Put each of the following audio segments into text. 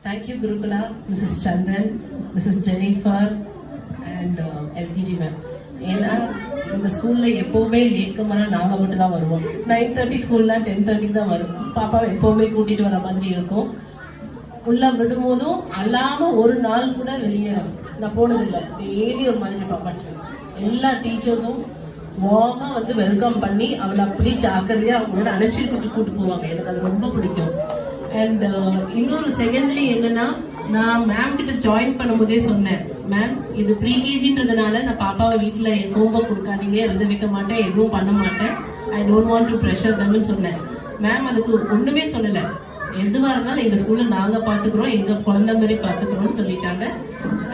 Thank you, Gurukula, Mrs. Chandan, Mrs. Jennifer, and LTG ma'am. ஏன்னா இந்த ஸ்கூல்ல எப்பவுமே லேட் கம்மரா நாங்க மட்டும் தான் வருவோம். 9:30 ஸ்கூல்ல 10:30 தான் வரும். பாப்பாவை எப்பவுமே கூட்டிட்டு வர மாதிரி இருக்கும். உள்ள விடும்போதும் அல்லாம ஒரு நாள் கூட வெளியே நான் போனதில்லை. டெய்லி ஒரு மாதிரி பாப்பாட்டு எல்லா டீச்சர்ஸும் வார்மா வந்து வெல்கம் பண்ணி அவளை அப்படி ஜாக்கிரதையா அவங்களோட அழைச்சிட்டு கூட்டு போவாங்க. எனக்கு அது ரொம்ப பிடிக்கும். அண்ட் இன்னொரு செகண்ட்லி என்னன்னா, நான் மேம் கிட்ட ஜாயின் பண்ணும்போதே சொன்னேன், மேம் இது ப்ரீகேஜின்றதுனால நான் பாப்பாவை வீட்டில் ஹோம்ஒர்க் கொடுக்காதீங்க, எழுத வைக்க மாட்டேன், எதுவும் பண்ண மாட்டேன், I don't want to pressure தம்னு சொன்னேன். மேம் அதுக்கு ஒண்ணுமே சொல்லலை, எதுவாக இருந்தாலும் எங்கள் ஸ்கூலில் நாங்கள் பார்த்துக்குறோம், எங்கள் குழந்தை மாதிரி பார்த்துக்குறோம்னு சொல்லிட்டாங்க.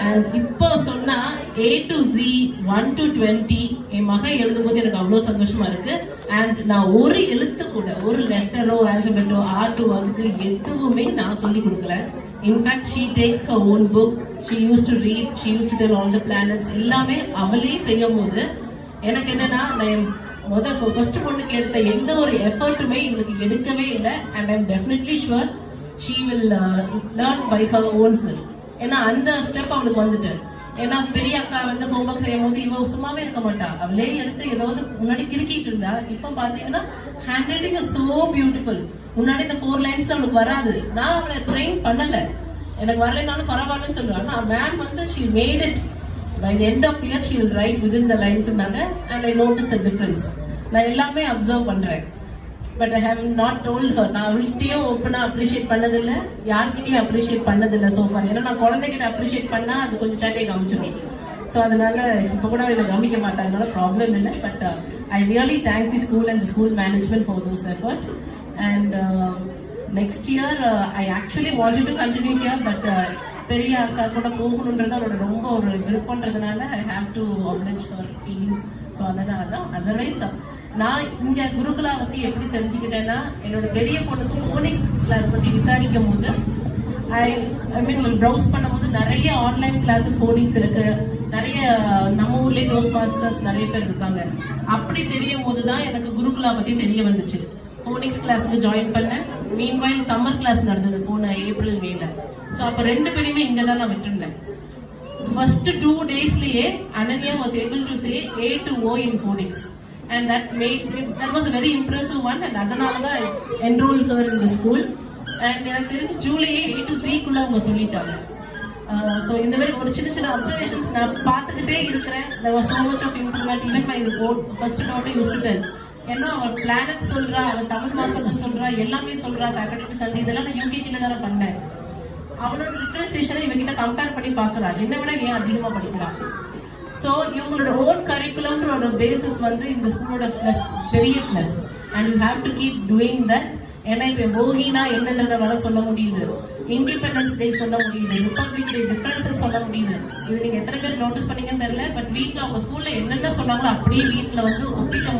அண்ட் இப்போ சொன்னா A to Z 1 to 20 என் மகன் எழுதும் போது எனக்கு அவ்வளோ சந்தோஷமா இருக்கு. அண்ட் நான் ஒரு எழுத்து கூட, ஒரு லெட்டரோ ஆல்பபெட்டோ ஆர்ட் ஒர்க்கு எதுவுமே நான் சொல்லி கொடுக்கல. In fact she takes her own book, she use to read, she use to tell all the planets, எல்லாமே அவளே செய்யும் போது எனக்கு என்னன்னா, நான் ஃபர்ஸ்ட் பொண்ணுக்கு எடுத்த எந்த ஒரு எஃபர்ட்டுமே இவங்களுக்கு எடுக்கவே இல்லை. And I am definitely sure she will learn by her own self. ஏன்னா அந்த ஸ்டெப் அவளுக்கு வந்துட்டு, ஏன்னா பெரிய அக்கா வந்து ஹோம்ஒர்க் செய்யும் போது இவ சும்மாவே இருக்க மாட்டா, அவளே எடுத்து ஏதாவது முன்னாடி கிறுக்கிட்டு இருந்தா. இப்ப பாத்தீங்கன்னா hand writing is so beautiful. முன்னாடி இந்த 4 லைன்ஸ்ல அவளுக்கு வராது, நான் அவளை ட்ரெயின் பண்ணல, எனக்கு வரலைனாலும் பரவாயில்லன்னு சொல்லுவாங்க. ஆனா மேம் வந்து she made it. By the end of the year she will write within the lines and I noticed the difference. நான் எல்லாமே அப்சர்வ் பண்றேன். But I have not told her. நான் அவள்கிட்டயும் ஓப்பனா அப்ரிஷியேட் பண்ணதில்லை, யார்கிட்டயும் அப்ரிஷியேட் பண்ணதில்லை சோஃபார். ஏன்னா நான் குழந்தைகிட்ட அப்ரிஷியேட் பண்ணா அது கொஞ்சம் சேட்டையை காமிச்சிடும். ஸோ அதனால இப்போ கூட என்னை கவனிக்க மாட்டேன், அதனால ப்ராப்ளம் இல்லை. But I really thank the school and the school management for those effort. And next year I actually wanted to continue here, but பெரிய அக்கா கூட போகணுன்றது அவரோட ரொம்ப ஒரு விருப்பன்றதுனால I have to oblige her feelings. So அதனால தான். அதர்வைஸ் நான் இங்க குருகுலா பத்தி எப்படி தெரிஞ்சுக்கிட்டேன்னா, என்னோட பெரிய பொண்ணுக்கு ஃபோனிக்ஸ் கிளாஸ் பத்தி விசாரிக்கும் போது ஐ மீன் ப்ரௌஸ் பண்ணும்போது நிறைய ஆன்லைன் கிளாஸஸ் ஃபோனிக்ஸ் இருக்கு, நிறைய நம்ம ஊர்லயே டோஸ்ட் மாஸ்டர்ஸ் நிறைய பேர் இருக்காங்க. அப்படி தெரியும் போது தான் எனக்கு குருகுலா பத்தி தெரிய வந்துச்சு. ஃபோனிக்ஸ் கிளாஸுக்கு ஜாயின் பண்ணேன். மீன்வைல் சம்மர் கிளாஸ் நடந்தது போன ஏப்ரல் மேல. ஸோ அப்போ 2 பேருமே இங்க தான் நான் விட்டுருந்தேன். ஃபர்ஸ்ட் 2 டேஸ்லயே Ananya was able to say A to O in phonics. And that was a very impressive one. And அதனால தான் I enrolled her in the school. And எனக்கு தெரிஞ்சு ஜூலையே A to Z குள்ள அவங்க சொல்லிட்டாங்க. ஸோ இந்த மாதிரி ஒரு சின்ன சின்ன அப்சர்வேஷன்ஸ் நான் பார்த்துக்கிட்டே இருக்கிறேன். There was so much of improvement. Even my first daughter used to tell, ஏன்னா அவள் பிளானட் சொல்றா, அவள் தமிழ் மாசத்தை சொல்றா, எல்லாமே சொல்றா, சாட்டர்டே சண்டே இதெல்லாம் நான் யூகேஜில தானே பண்ணேன். அவளோட டிஃபரன்சியேஷனை இவங்கிட்ட கம்பேர் பண்ணி பார்க்கறா, என்னை விட ஏன் அதிகமா படிக்கிறா. ஸோ இவங்களோட ஓன் கரிக்குலம்ன்ற ஒரு பேசிஸ் வந்து இந்த ஸ்கூலோட பிளஸ், பெரிய plus. And you have to keep doing that. ஏன்னா இப்போ போகினா என்னன்றத சொல்ல முடியுது, இண்டிபெண்டன்ஸ் டே சொல்ல முடியுது, ரிப்பப்ளிக் டே டிஃபரன்சஸ் சொல்ல முடியுது. இது நீங்க எத்தனை பேர் நோட்டீஸ் பண்ணீங்கன்னு தெரியல, பட் வீட்டில் அவங்க ஸ்கூல்ல என்னென்ன சொன்னாங்களோ அப்படியே வீட்டில் வந்து ஒப்பிக்கும்